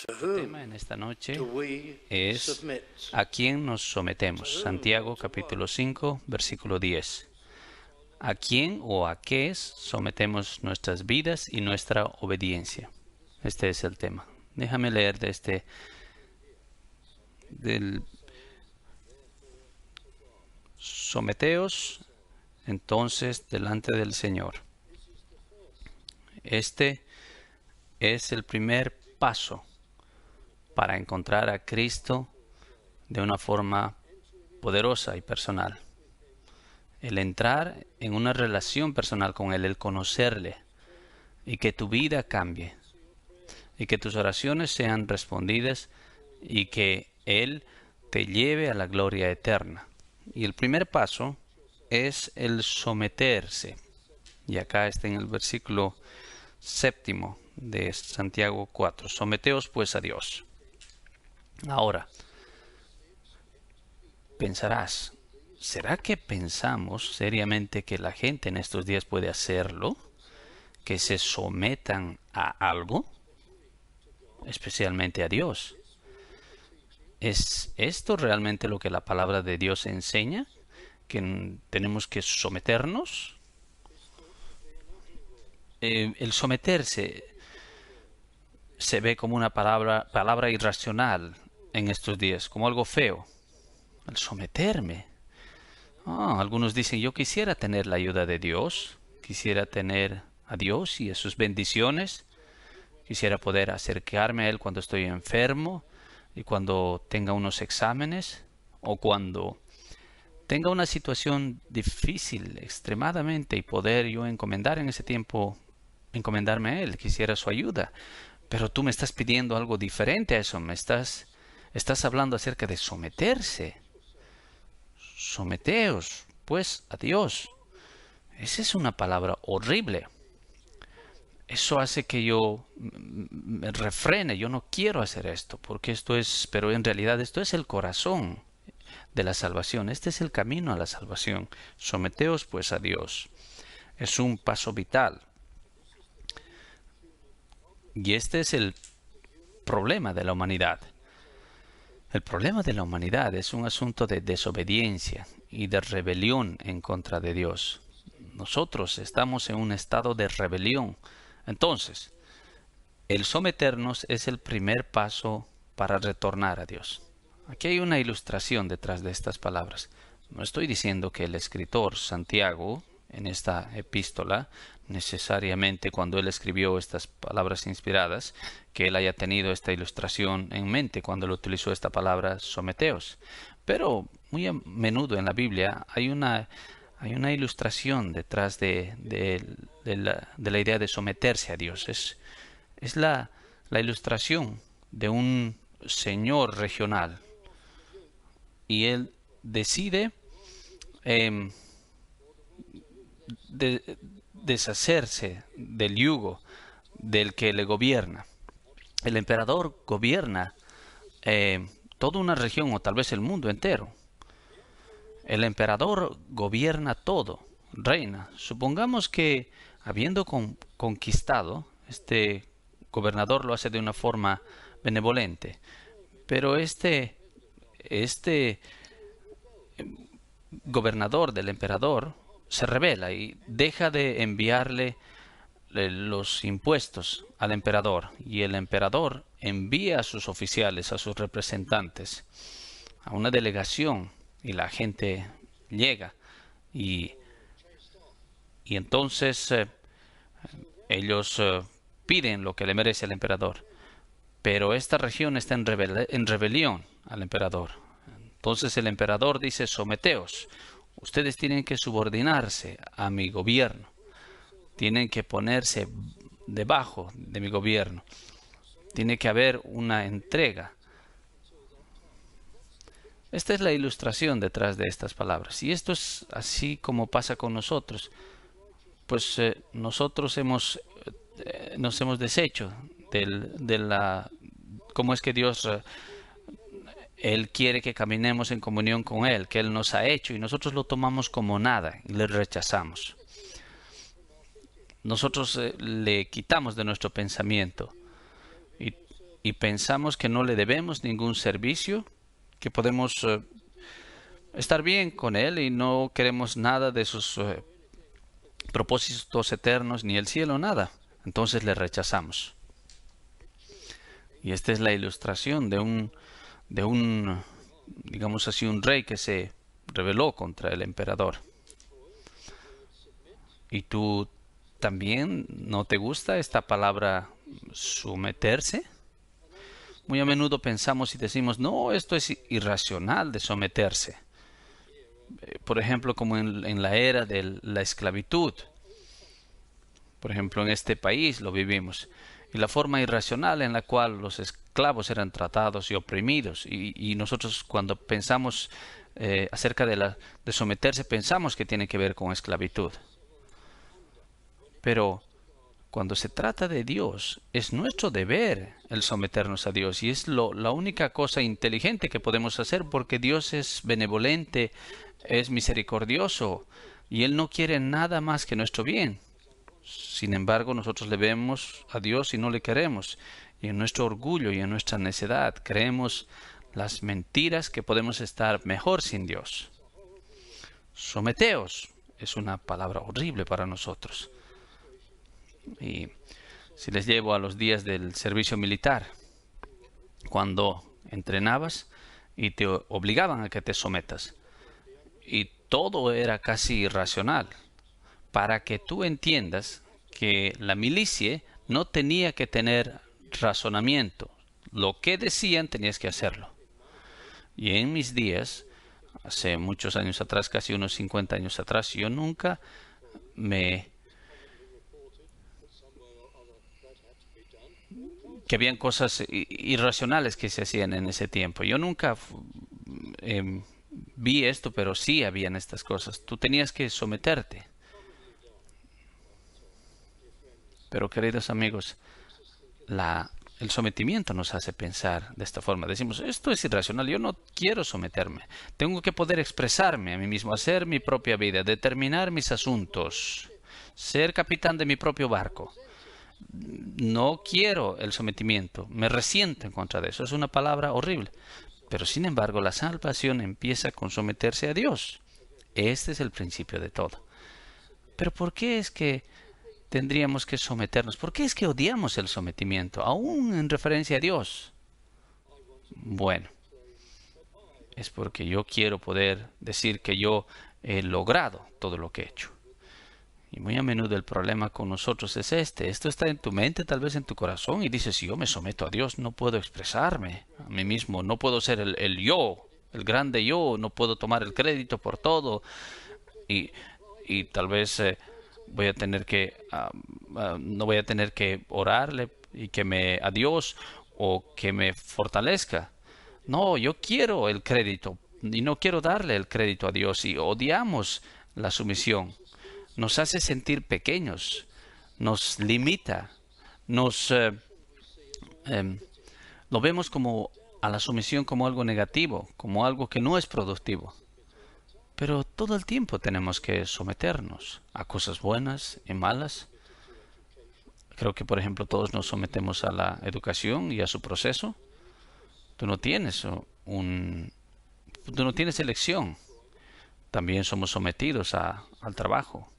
El tema en esta noche es ¿a quién nos sometemos? Santiago capítulo 5, versículo 10. ¿A quién o a qué sometemos nuestras vidas y nuestra obediencia? Este es el tema. Déjame leer del someteos entonces delante del Señor. Este es el primer paso para encontrar a Cristo de una forma poderosa y personal. El entrar en una relación personal con Él, el conocerle y que tu vida cambie y que tus oraciones sean respondidas y que Él te lleve a la gloria eterna. Y el primer paso es el someterse. Y acá está en el versículo 7 de Santiago 4. Someteos pues a Dios. Ahora, pensarás, ¿será que pensamos seriamente que la gente en estos días puede hacerlo? ¿Que se sometan a algo? Especialmente a Dios. ¿Es esto realmente lo que la palabra de Dios enseña? ¿Que tenemos que someternos? El someterse se ve como una palabra irracional en estos días, como algo feo. El someterme. Algunos dicen, yo quisiera tener la ayuda de Dios, quisiera tener a Dios y a sus bendiciones, quisiera poder acercarme a Él cuando estoy enfermo y cuando tenga unos exámenes o cuando tenga una situación difícil extremadamente y poder yo encomendar en ese tiempo, encomendarme a Él, quisiera su ayuda. Pero tú me estás pidiendo algo diferente a eso, estás hablando acerca de someterse. Someteos, pues, a Dios. Esa es una palabra horrible. Eso hace que yo me refrene. Yo no quiero hacer esto, porque pero en realidad esto es el corazón de la salvación. Este es el camino a la salvación. Someteos, pues, a Dios. Es un paso vital. Y este es el problema de la humanidad. El problema de la humanidad es un asunto de desobediencia y de rebelión en contra de Dios. Nosotros estamos en un estado de rebelión. Entonces, el someternos es el primer paso para retornar a Dios. Aquí hay una ilustración detrás de estas palabras. No estoy diciendo que el escritor Santiago, en esta epístola, necesariamente cuando él escribió estas palabras inspiradas, que él haya tenido esta ilustración en mente cuando él utilizó esta palabra someteos. Pero muy a menudo en la Biblia hay una ilustración detrás de la idea de someterse a Dios. Es la ilustración de un señor regional y él decide deshacerse del yugo del que le gobierna. El emperador gobierna toda una región o tal vez el mundo entero. El emperador gobierna todo, reina. Supongamos que habiendo conquistado, este gobernador lo hace de una forma benevolente, pero este gobernador del emperador se rebela y deja de enviarle los impuestos al emperador, y el emperador envía a sus oficiales, a sus representantes, a una delegación, y la gente llega y entonces ellos piden lo que le merece el emperador, pero esta región está en rebelión al emperador. Entonces el emperador dice, someteos, ustedes tienen que subordinarse a mi gobierno, tienen que ponerse debajo de mi gobierno, tiene que haber una entrega. Esta es la ilustración detrás de estas palabras. Y esto es así como pasa con nosotros. Pues nosotros nos hemos deshecho cómo es que Dios, Él quiere que caminemos en comunión con Él, que Él nos ha hecho, y nosotros lo tomamos como nada y le rechazamos. Nosotros le quitamos de nuestro pensamiento y pensamos que no le debemos ningún servicio, que podemos estar bien con Él y no queremos nada de sus propósitos eternos, ni el cielo, nada. Entonces le rechazamos. Y esta es la ilustración de un, digamos así, un rey que se rebeló contra el emperador. ¿Y tú también no te gusta esta palabra someterse? Muy a menudo pensamos y decimos, no, esto es irracional de someterse. Por ejemplo, como en la era de la esclavitud. Por ejemplo, en este país lo vivimos. Y la forma irracional en la cual los esclavos eran tratados y oprimidos. Y nosotros cuando pensamos acerca de someterse, pensamos que tiene que ver con esclavitud. Pero cuando se trata de Dios, es nuestro deber el someternos a Dios. Y es la única cosa inteligente que podemos hacer porque Dios es benevolente, es misericordioso y Él no quiere nada más que nuestro bien. Sin embargo, nosotros le vemos a Dios y no le queremos. Y en nuestro orgullo y en nuestra necedad creemos las mentiras que podemos estar mejor sin Dios. Someteos es una palabra horrible para nosotros. Y si les llevo a los días del servicio militar, cuando entrenabas y te obligaban a que te sometas, y todo era casi irracional, para que tú entiendas que la milicia no tenía que tener razonamiento. Lo que decían tenías que hacerlo. Y en mis días, hace muchos años atrás, casi unos 50 años atrás, yo nunca que habían cosas irracionales que se hacían en ese tiempo. Yo nunca vi esto, pero sí habían estas cosas. Tú tenías que someterte. Pero queridos amigos, el sometimiento nos hace pensar de esta forma. Decimos, esto es irracional, yo no quiero someterme. Tengo que poder expresarme a mí mismo, hacer mi propia vida, determinar mis asuntos, ser capitán de mi propio barco. No quiero el sometimiento, me resiento en contra de eso. Es una palabra horrible. Pero sin embargo, la salvación empieza con someterse a Dios. Este es el principio de todo. Pero ¿por qué es que tendríamos que someternos? ¿Por qué es que odiamos el sometimiento, aún en referencia a Dios? Bueno, es porque yo quiero poder decir que yo he logrado todo lo que he hecho. Y muy a menudo el problema con nosotros es este. Esto está en tu mente, tal vez en tu corazón, y dices, si yo me someto a Dios, no puedo expresarme a mí mismo, no puedo ser el yo, el grande yo, no puedo tomar el crédito por todo. Y tal vez voy a tener que no voy a tener que orarle y a Dios o que me fortalezca. No, yo quiero el crédito y no quiero darle el crédito a Dios, y odiamos la sumisión. Nos hace sentir pequeños, nos limita, lo vemos como a la sumisión como algo negativo, como algo que no es productivo. Pero todo el tiempo tenemos que someternos a cosas buenas y malas. Creo que, por ejemplo, todos nos sometemos a la educación y a su proceso. Tú no tienes elección. También somos sometidos al trabajo.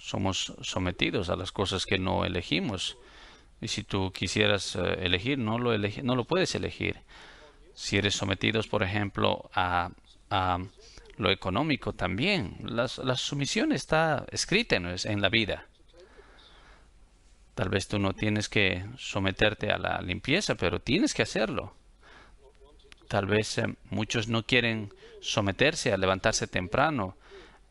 Somos sometidos a las cosas que no elegimos. Y si tú quisieras elegir, no lo puedes elegir. Si eres sometidos, por ejemplo, a lo económico también. La sumisión está escrita en la vida. Tal vez tú no tienes que someterte a la limpieza, pero tienes que hacerlo. Tal vez muchos no quieren someterse a levantarse temprano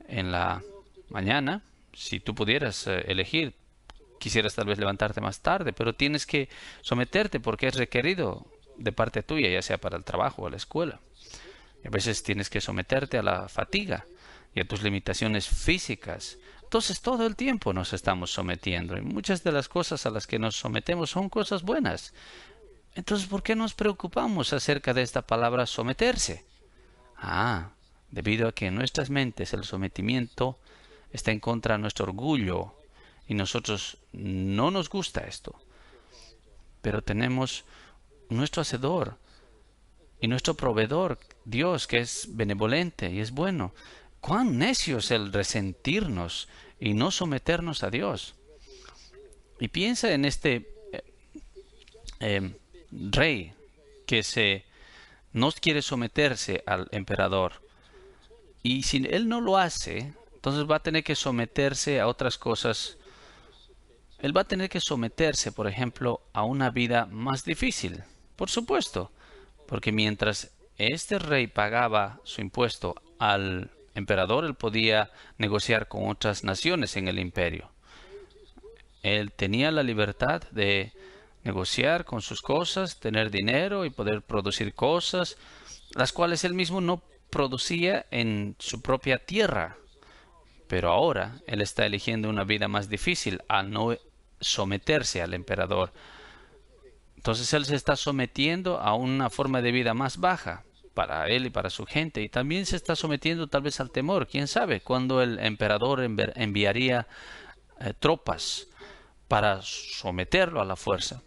en la mañana. Si tú pudieras elegir, quisieras tal vez levantarte más tarde, pero tienes que someterte porque es requerido de parte tuya, ya sea para el trabajo o la escuela. Y a veces tienes que someterte a la fatiga y a tus limitaciones físicas. Entonces todo el tiempo nos estamos sometiendo, y muchas de las cosas a las que nos sometemos son cosas buenas. Entonces, ¿por qué nos preocupamos acerca de esta palabra someterse? Debido a que en nuestras mentes el sometimiento está en contra de nuestro orgullo y nosotros no nos gusta esto. pero tenemos nuestro Hacedor y nuestro proveedor, Dios, que es benevolente y es bueno. Cuán necio es el resentirnos y no someternos a Dios. Y piensa en este rey que no quiere someterse al emperador. Y si él no lo hace, entonces va a tener que someterse a otras cosas. Él va a tener que someterse, por ejemplo, a una vida más difícil. Por supuesto. Porque mientras este rey pagaba su impuesto al emperador, él podía negociar con otras naciones en el imperio. Él tenía la libertad de negociar con sus cosas, tener dinero y poder producir cosas, las cuales él mismo no producía en su propia tierra. Pero ahora él está eligiendo una vida más difícil al no someterse al emperador. Entonces él se está sometiendo a una forma de vida más baja para él y para su gente. Y también se está sometiendo tal vez al temor. ¿Quién sabe cuándo el emperador enviaría tropas para someterlo a la fuerza?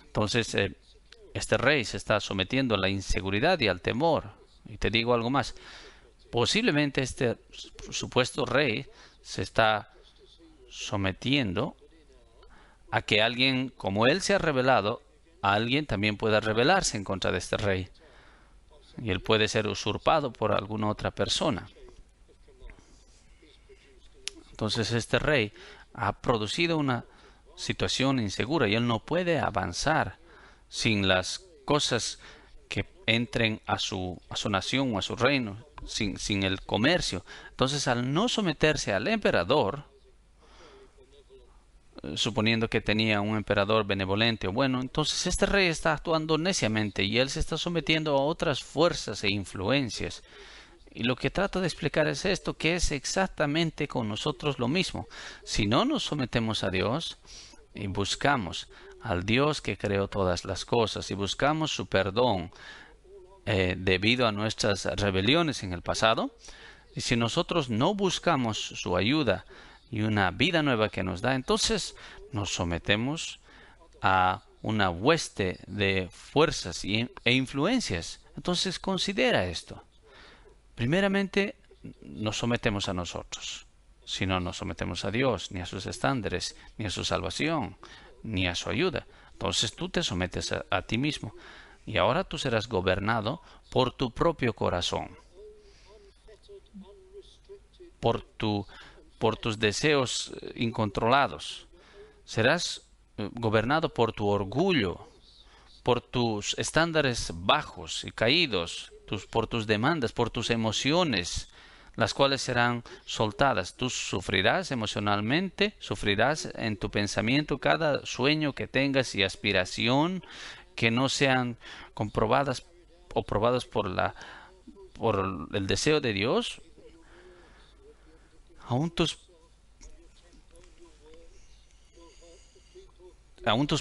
Entonces este rey se está sometiendo a la inseguridad y al temor. Y te digo algo más. Posiblemente este supuesto rey se está sometiendo a que alguien como él se ha rebelado, alguien también pueda rebelarse en contra de este rey. Y él puede ser usurpado por alguna otra persona. Entonces este rey ha producido una situación insegura y él no puede avanzar sin las cosas que entren a su nación o a su reino, sin el comercio. Entonces al no someterse al emperador, suponiendo que tenía un emperador benevolente o bueno, entonces este rey está actuando neciamente y él se está sometiendo a otras fuerzas e influencias. Y lo que trato de explicar es esto, que es exactamente con nosotros lo mismo. Si no nos sometemos a Dios y buscamos al Dios que creó todas las cosas y buscamos su perdón debido a nuestras rebeliones en el pasado, y si nosotros no buscamos su ayuda y una vida nueva que nos da, entonces nos sometemos a una hueste de fuerzas e influencias. Entonces considera esto. Primeramente, nos sometemos a nosotros. Si no nos sometemos a Dios, ni a sus estándares, ni a su salvación, ni a su ayuda, entonces tú te sometes a ti mismo. Y ahora tú serás gobernado por tu propio corazón, por tus deseos incontrolados. Serás gobernado por tu orgullo, por tus estándares bajos y caídos, por tus demandas, por tus emociones, las cuales serán soltadas. Tú sufrirás emocionalmente, sufrirás en tu pensamiento cada sueño que tengas y aspiración que no sean comprobadas o probadas por el deseo de Dios. Aún tus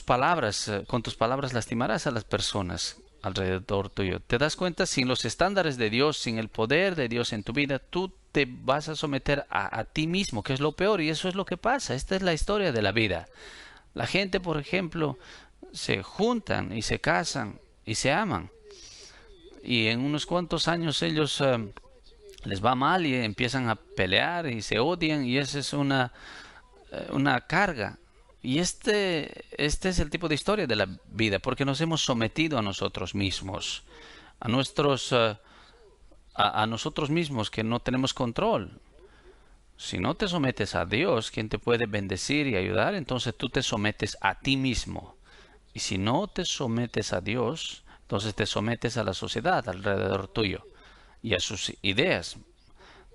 palabras, con tus palabras lastimarás a las personas alrededor tuyo. ¿Te das cuenta? Sin los estándares de Dios, sin el poder de Dios en tu vida, tú te vas a someter a ti mismo, que es lo peor, y eso es lo que pasa. Esta es la historia de la vida. La gente, por ejemplo, se juntan y se casan y se aman. Y en unos cuantos años ellos les va mal y empiezan a pelear y se odian, y esa es una carga. Y este es el tipo de historia de la vida, porque nos hemos sometido a nosotros mismos, a nosotros mismos, que no tenemos control. Si no te sometes a Dios, quien te puede bendecir y ayudar, entonces tú te sometes a ti mismo. Y si no te sometes a Dios, entonces te sometes a la sociedad alrededor tuyo y a sus ideas.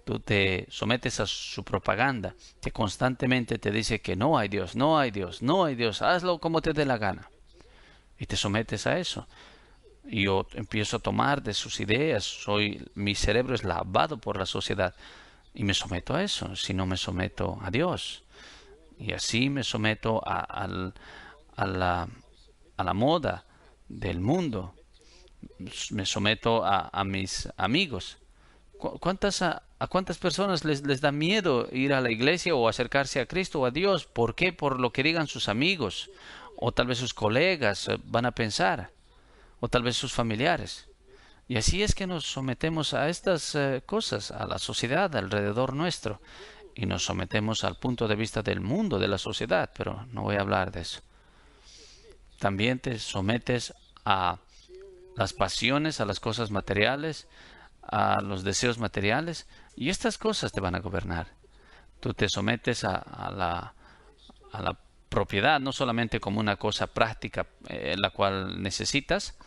Tú te sometes a su propaganda, que constantemente te dice que no hay Dios, no hay Dios, no hay Dios, hazlo como te dé la gana. Y te sometes a eso. Y yo empiezo a tomar de sus ideas, mi cerebro es lavado por la sociedad. Y me someto a eso, si no me someto a Dios. Y así me someto a la moda del mundo. Me someto a mis amigos. ¿A cuántas personas les da miedo ir a la iglesia o acercarse a Cristo o a Dios? ¿Por qué? Por lo que digan sus amigos o tal vez sus colegas van a pensar, o tal vez sus familiares. Y así es que nos sometemos a estas cosas, a la sociedad alrededor nuestro, y nos sometemos al punto de vista del mundo, de la sociedad, pero no voy a hablar de eso. También te sometes a las pasiones, a las cosas materiales, a los deseos materiales, y estas cosas te van a gobernar. Tú te sometes a la propiedad, no solamente como una cosa práctica la cual necesitas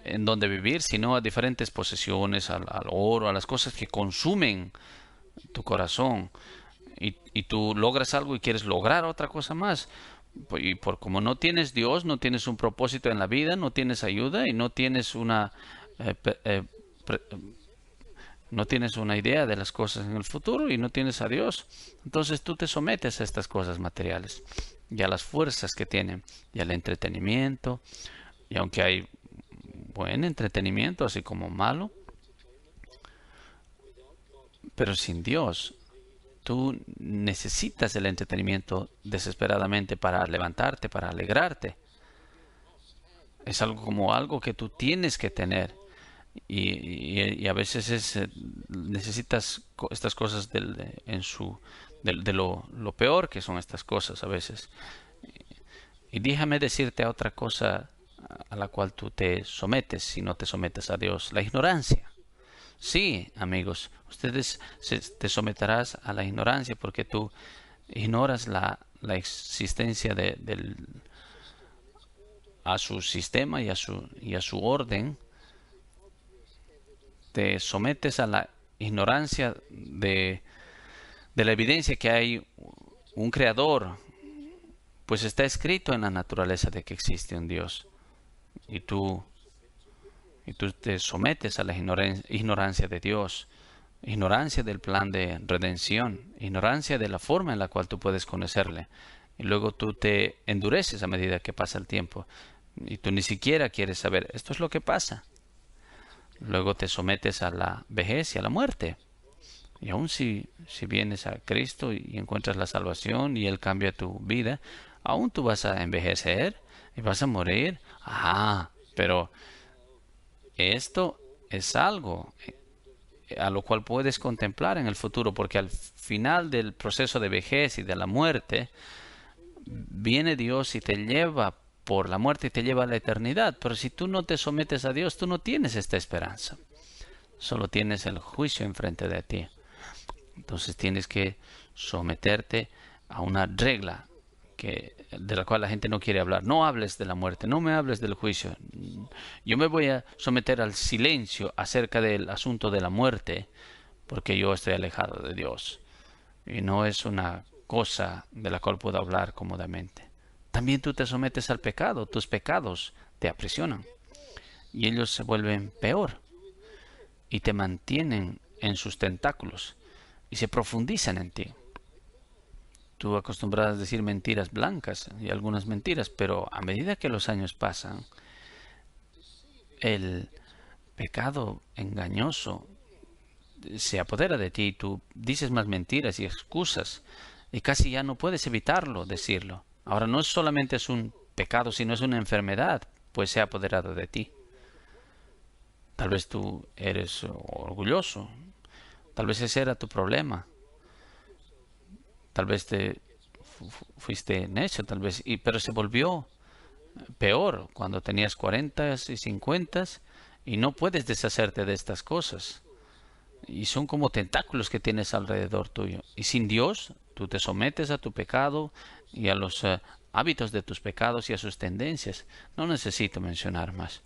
en donde vivir, sino a diferentes posesiones, al oro, a las cosas que consumen tu corazón. Y tú logras algo y quieres lograr otra cosa más. Y por como no tienes Dios, no tienes un propósito en la vida, no tienes ayuda y no tienes eh, pre- no tienes una idea de las cosas en el futuro y no tienes a Dios. Entonces tú te sometes a estas cosas materiales y a las fuerzas que tienen y al entretenimiento. Y aunque hay buen entretenimiento, así como malo, pero sin Dios, tú necesitas el entretenimiento desesperadamente para levantarte, para alegrarte. Es algo como algo que tú tienes que tener. Y a veces necesitas estas cosas de lo peor que son estas cosas a veces. Y déjame decirte otra cosa a la cual tú te sometes si no te sometes a Dios: la ignorancia. Sí, amigos, te someterás a la ignorancia porque tú ignoras la existencia a su sistema y a su orden. Te sometes a la ignorancia de la evidencia que hay un creador, pues está escrito en la naturaleza de que existe un Dios. Y tú te sometes a la ignorancia de Dios, ignorancia del plan de redención, ignorancia de la forma en la cual tú puedes conocerle. Y luego tú te endureces a medida que pasa el tiempo. Y tú ni siquiera quieres saber, esto es lo que pasa. Luego te sometes a la vejez y a la muerte. Y aun si vienes a Cristo y encuentras la salvación y Él cambia tu vida, aún tú vas a envejecer y vas a morir. Pero esto es algo a lo cual puedes contemplar en el futuro, porque al final del proceso de vejez y de la muerte, viene Dios y te lleva por la muerte y te lleva a la eternidad. Pero si tú no te sometes a Dios, tú no tienes esta esperanza. Solo tienes el juicio enfrente de ti. Entonces tienes que someterte a una regla de la cual la gente no quiere hablar. No hables de la muerte, no me hables del juicio. Yo me voy a someter al silencio acerca del asunto de la muerte porque yo estoy alejado de Dios. Y no es una cosa de la cual puedo hablar cómodamente. También tú te sometes al pecado. Tus pecados te aprisionan y ellos se vuelven peor y te mantienen en sus tentáculos y se profundizan en ti. Tú acostumbras a decir mentiras blancas y algunas mentiras, pero a medida que los años pasan, el pecado engañoso se apodera de ti y tú dices más mentiras y excusas y casi ya no puedes evitarlo decirlo. Ahora no solamente es un pecado, sino es una enfermedad, pues se ha apoderado de ti. Tal vez tú eres orgulloso, tal vez ese era tu problema. Tal vez te fuiste necio, tal vez, pero se volvió peor cuando tenías 40 y 50 y no puedes deshacerte de estas cosas. Y son como tentáculos que tienes alrededor tuyo. Y sin Dios, tú te sometes a tu pecado y a los hábitos de tus pecados y a sus tendencias. No necesito mencionar más.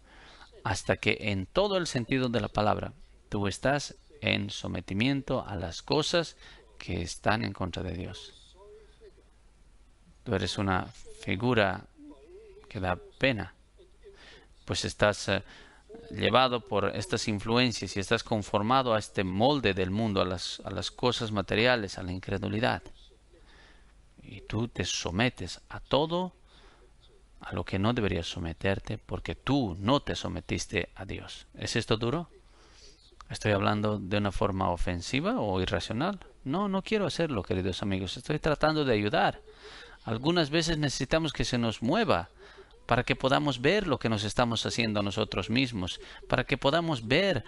Hasta que en todo el sentido de la palabra, tú estás en sometimiento a las cosas que están en contra de Dios. Tú eres una figura que da pena, pues estás llevado por estas influencias y estás conformado a este molde del mundo, a las cosas materiales, a la incredulidad. Y tú te sometes a todo a lo que no deberías someterte porque tú no te sometiste a Dios. ¿Es esto duro? ¿Estoy hablando de una forma ofensiva o irracional? No, no quiero hacerlo, queridos amigos. Estoy tratando de ayudar Algunas veces necesitamos que se nos mueva para que podamos ver lo que nos estamos haciendo a nosotros mismos, para que podamos ver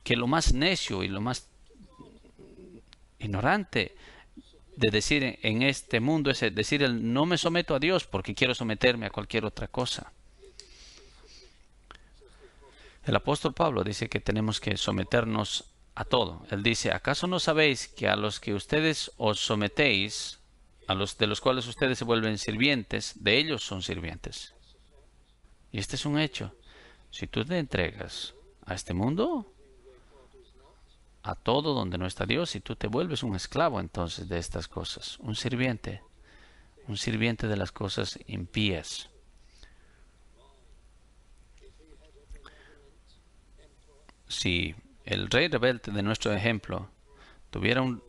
que lo más necio y lo más ignorante de decir en este mundo es decir no me someto a Dios porque quiero someterme a cualquier otra cosa. El apóstol Pablo dice que tenemos que someternos a todo. Él dice, ¿acaso no sabéis que a los que ustedes os sometéis, a los de los cuales ustedes se vuelven sirvientes, de ellos son sirvientes? Y este es un hecho. Si tú te entregas a este mundo, a todo donde no está Dios, y tú te vuelves un esclavo entonces de estas cosas, un sirviente de las cosas impías. Si el rey rebelde de nuestro ejemplo tuviera un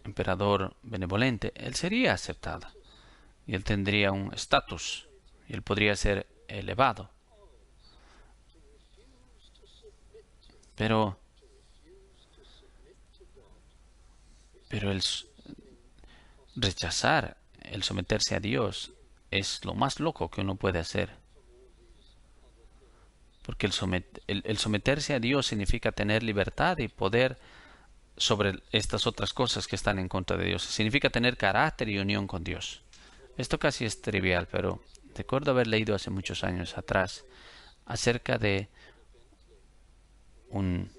emperador benevolente, él sería aceptado y él tendría un estatus y él podría ser elevado. Pero el rechazar el someterse a Dios es lo más loco que uno puede hacer. Porque el someterse a Dios significa tener libertad y poder sobre estas otras cosas que están en contra de Dios. Significa tener carácter y unión con Dios. Esto casi es trivial, pero recuerdo haber leído hace muchos años atrás acerca de un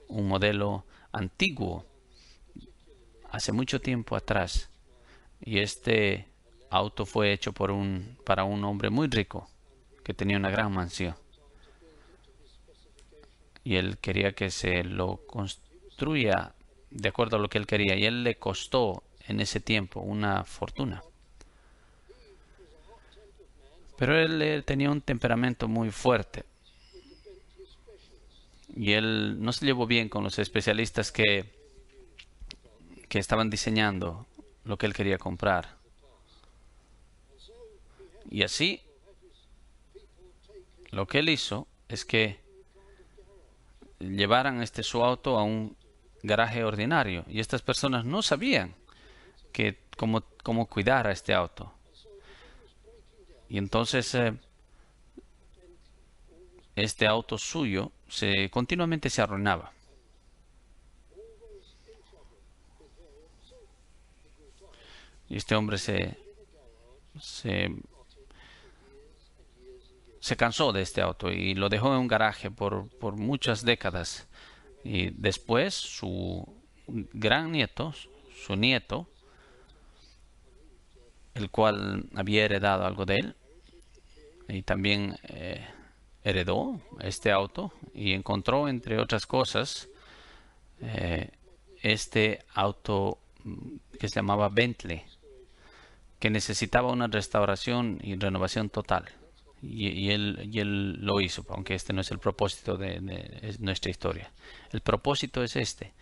modelo antiguo hace mucho tiempo atrás, y este auto fue hecho para un hombre muy rico que tenía una gran mansión, y él quería que se lo construya de acuerdo a lo que él quería, y él le costó en ese tiempo una fortuna. Pero él tenía un temperamento muy fuerte y él no se llevó bien con los especialistas que estaban diseñando lo que él quería comprar. Y así, lo que él hizo es que llevaran su auto a un garaje ordinario. Y estas personas no sabían cómo cuidar a este auto. Y entonces este auto suyo continuamente se arruinaba. Y este hombre se cansó de este auto y lo dejó en un garaje por muchas décadas. Y después su nieto, el cual había heredado algo de él, y también heredó este auto y encontró, entre otras cosas, este auto que se llamaba Bentley, que necesitaba una restauración y renovación total. Y él lo hizo, aunque este no es el propósito de nuestra historia. El propósito es este.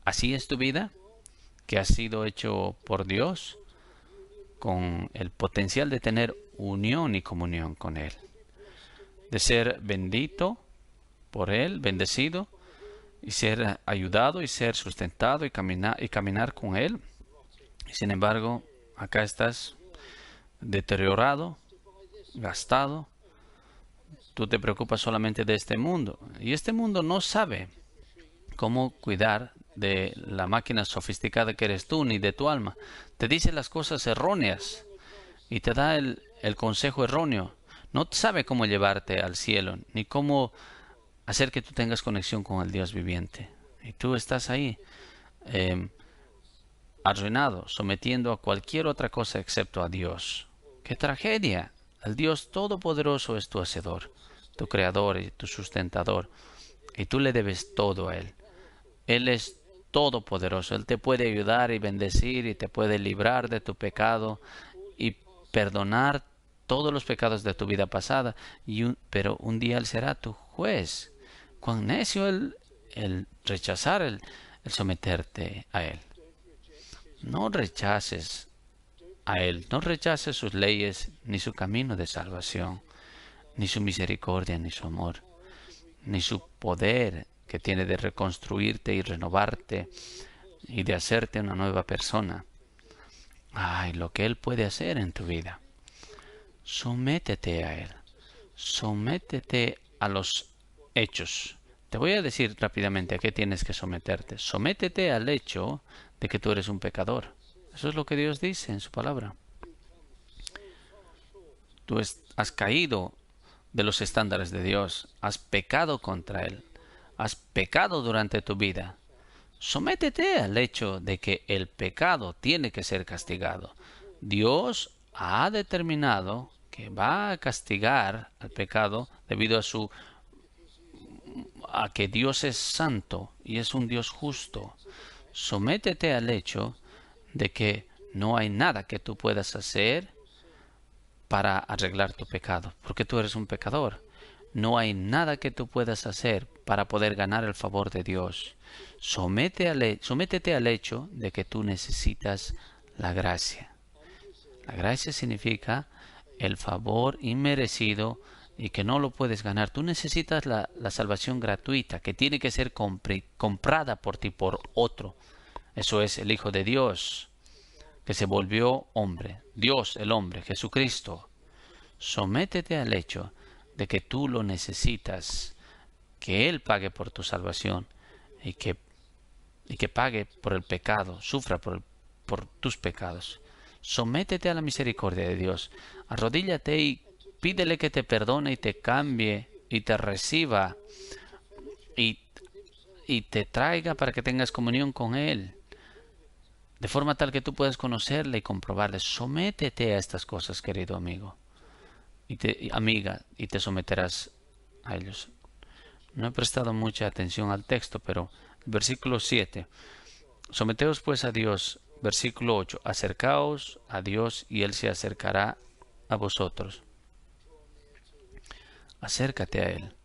Así es tu vida, que ha sido hecho por Dios, con el potencial de tener unión y comunión con Él, de ser bendito por Él, bendecido, y ser ayudado y ser sustentado y caminar con Él. Y sin embargo, acá estás deteriorado, gastado. Tú te preocupas solamente de este mundo, y este mundo no sabe cómo cuidar de la máquina sofisticada que eres tú, ni de tu alma. Te dice las cosas erróneas y te da el consejo erróneo. No sabe cómo llevarte al cielo, ni cómo hacer que tú tengas conexión con el Dios viviente. Y tú estás ahí arruinado, sometiendo a cualquier otra cosa excepto a Dios. ¡Qué tragedia! El Dios Todopoderoso es tu Hacedor, tu Creador y tu Sustentador. Y tú le debes todo a Él. Él es todopoderoso. Él te puede ayudar y bendecir y te puede librar de tu pecado y perdonar todos los pecados de tu vida pasada. Pero un día Él será tu juez. Cuán necio el rechazar el someterte a Él. No rechaces a Él. No rechaces sus leyes, ni su camino de salvación, ni su misericordia, ni su amor, ni su poder que tiene de reconstruirte y renovarte y de hacerte una nueva persona. Ay, lo que Él puede hacer en tu vida. Sométete a Él. Sométete a los hechos. Te voy a decir rápidamente a qué tienes que someterte. Sométete al hecho de que tú eres un pecador. Eso es lo que Dios dice en su palabra. Tú has caído de los estándares de Dios. Has pecado contra Él. Has pecado durante tu vida. Sométete al hecho de que el pecado tiene que ser castigado. Dios ha determinado que va a castigar al pecado debido a que Dios es santo y es un Dios justo. Sométete al hecho de que no hay nada que tú puedas hacer para arreglar tu pecado, porque tú eres un pecador. No hay nada que tú puedas hacer para poder ganar el favor de Dios. Sométete al hecho de que tú necesitas la gracia. La gracia significa el favor inmerecido y que no lo puedes ganar. Tú necesitas la salvación gratuita que tiene que ser comprada por ti, por otro. Eso es el Hijo de Dios, que se volvió hombre. Dios, el hombre, Jesucristo. Sométete al hecho de que tú lo necesitas, que Él pague por tu salvación y que pague por el pecado, sufra por tus pecados. Sométete a la misericordia de Dios. Arrodíllate y pídele que te perdone y te cambie y te reciba y te traiga para que tengas comunión con Él, de forma tal que tú puedas conocerle y comprobarle. Sométete a estas cosas, querido amigo amiga, y te someterás a ellos. No he prestado mucha atención al texto, pero el versículo 7. Someteos pues a Dios. Versículo 8. Acercaos a Dios y Él se acercará a vosotros. Acércate a Él.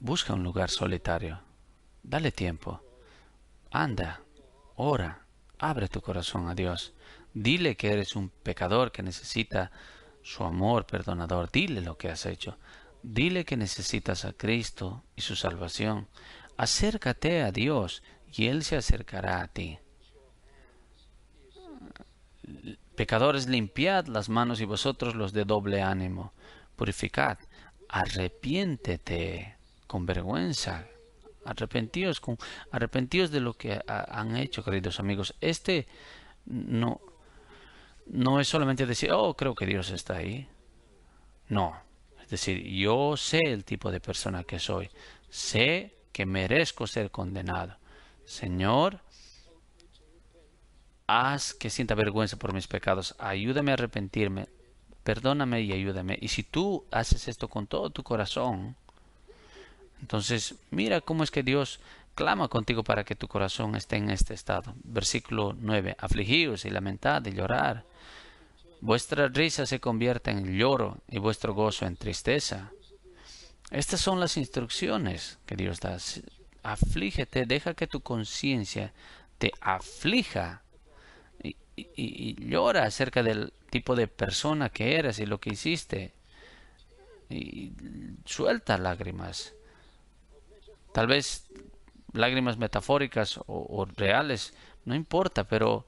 Busca un lugar solitario. Dale tiempo. Anda. Ora. Abre tu corazón a Dios. Dile que eres un pecador que necesita su amor perdonador. Dile lo que has hecho. Dile que necesitas a Cristo y su salvación. Acércate a Dios y Él se acercará a ti. Pecadores, limpiad las manos y vosotros los de doble ánimo. Purificad. Arrepiéntete con vergüenza. Arrepentíos de lo que han hecho, queridos amigos. No es solamente decir, oh, creo que Dios está ahí. No. Es decir, yo sé el tipo de persona que soy. Sé que merezco ser condenado. Señor, haz que sienta vergüenza por mis pecados. Ayúdame a arrepentirme. Perdóname y ayúdame. Y si tú haces esto con todo tu corazón, entonces mira cómo es que Dios clama contigo para que tu corazón esté en este estado. Versículo 9. Afligíos y lamentad y llorar. Vuestra risa se convierta en lloro y vuestro gozo en tristeza. Estas son las instrucciones que Dios da. Aflígete, deja que tu conciencia te aflija y llora acerca del tipo de persona que eres y lo que hiciste. Y suelta lágrimas. Tal vez lágrimas metafóricas o reales, no importa, pero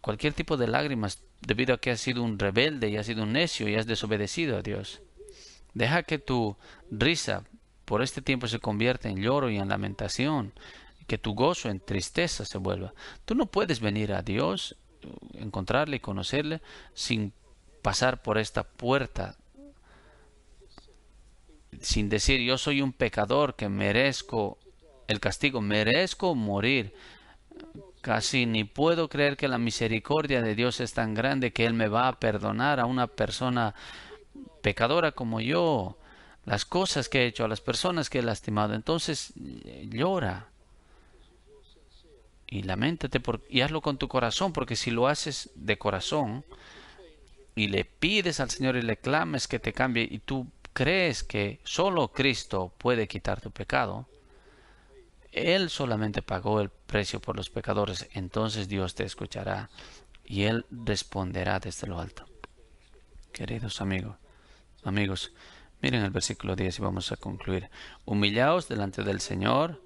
cualquier tipo de lágrimas debido a que has sido un rebelde y has sido un necio y has desobedecido a Dios. Deja que tu risa por este tiempo se convierta en lloro y en lamentación, y que tu gozo en tristeza se vuelva. Tú no puedes venir a Dios, encontrarle y conocerle sin pasar por esta puerta, sin decir yo soy un pecador que merezco el castigo, merezco morir. Casi ni puedo creer que la misericordia de Dios es tan grande que Él me va a perdonar a una persona pecadora como yo, las cosas que he hecho, a las personas que he lastimado. Entonces llora y lamentate y hazlo con tu corazón, porque si lo haces de corazón y le pides al Señor y le clames que te cambie y tú crees que solo Cristo puede quitar tu pecado, Él solamente pagó el precio por los pecadores, entonces Dios te escuchará y Él responderá desde lo alto. Queridos amigos, Miren el versículo 10 y vamos a concluir. Humillaos delante del Señor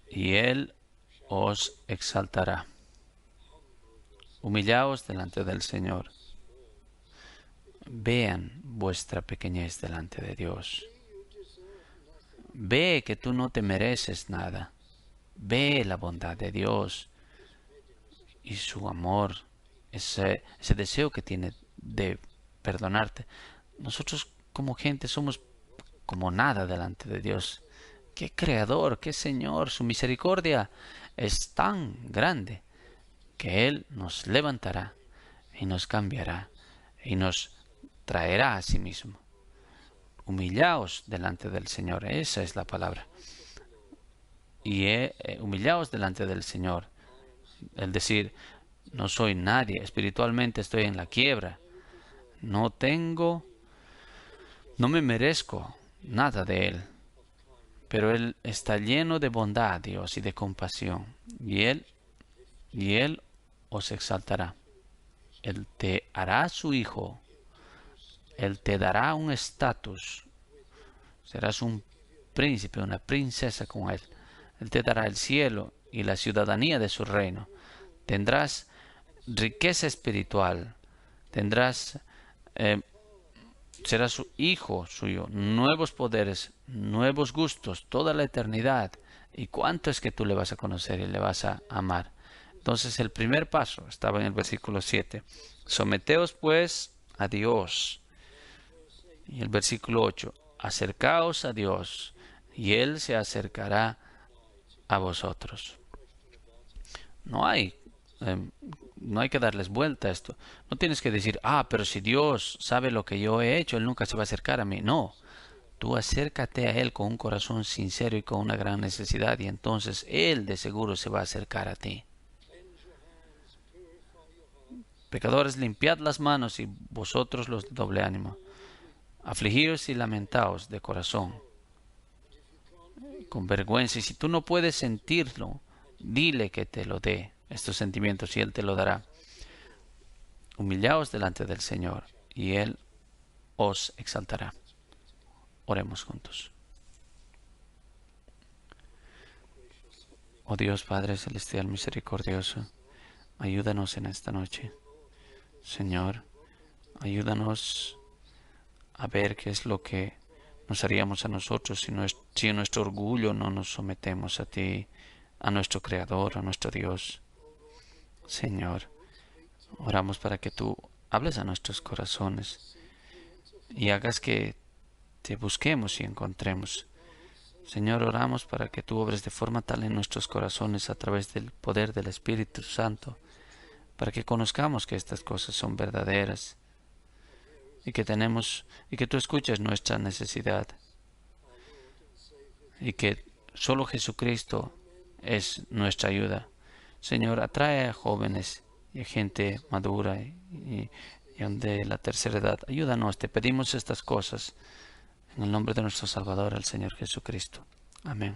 y Él os exaltará. Humillaos delante del Señor. Vean vuestra pequeñez delante de Dios. Ve que tú no te mereces nada. Ve la bondad de Dios y su amor, ese deseo que tiene de perdonarte. Nosotros como gente somos como nada delante de Dios. Qué creador, qué Señor, su misericordia es tan grande que Él nos levantará y nos cambiará y nos traerá a sí mismo. Humillaos delante del Señor, esa es la palabra. Y humillaos delante del Señor. El decir, no soy nadie, espiritualmente estoy en la quiebra. No me merezco nada de Él. Pero Él está lleno de bondad, Dios, y de compasión. Y Él os exaltará. Él te hará su hijo. Él te dará un estatus. Serás un príncipe, una princesa con Él. Él te dará el cielo y la ciudadanía de su reino. Tendrás riqueza espiritual. Serás su hijo suyo. Nuevos poderes, nuevos gustos, toda la eternidad. ¿Y cuánto es que tú le vas a conocer y le vas a amar? Entonces el primer paso estaba en el versículo 7. Someteos pues a Dios. Y el versículo 8. Acercaos a Dios y Él se acercará a vosotros. No hay que darles vuelta a esto. No tienes que decir, pero si Dios sabe lo que yo he hecho, Él nunca se va a acercar a mí. No. Tú acércate a Él con un corazón sincero y con una gran necesidad y entonces Él de seguro se va a acercar a ti. Pecadores, limpiad las manos y vosotros los de doble ánimo. Afligíos y lamentaos de corazón, con vergüenza. Y si tú no puedes sentirlo, dile que te lo dé, estos sentimientos, y Él te lo dará. Humillaos delante del Señor, y Él os exaltará. Oremos juntos. Oh Dios Padre Celestial misericordioso, ayúdanos en esta noche. Señor, ayúdanos a ver qué es lo que nos haríamos a nosotros si en nuestro orgullo no nos sometemos a ti, a nuestro Creador, a nuestro Dios. Señor, oramos para que tú hables a nuestros corazones y hagas que te busquemos y encontremos. Señor, oramos para que tú obres de forma tal en nuestros corazones a través del poder del Espíritu Santo, para que conozcamos que estas cosas son verdaderas y que tú escuchas nuestra necesidad y que solo Jesucristo es nuestra ayuda. Señor, atrae a jóvenes y a gente madura y de la tercera edad. Ayúdanos, te pedimos estas cosas en el nombre de nuestro Salvador, el Señor Jesucristo. Amén.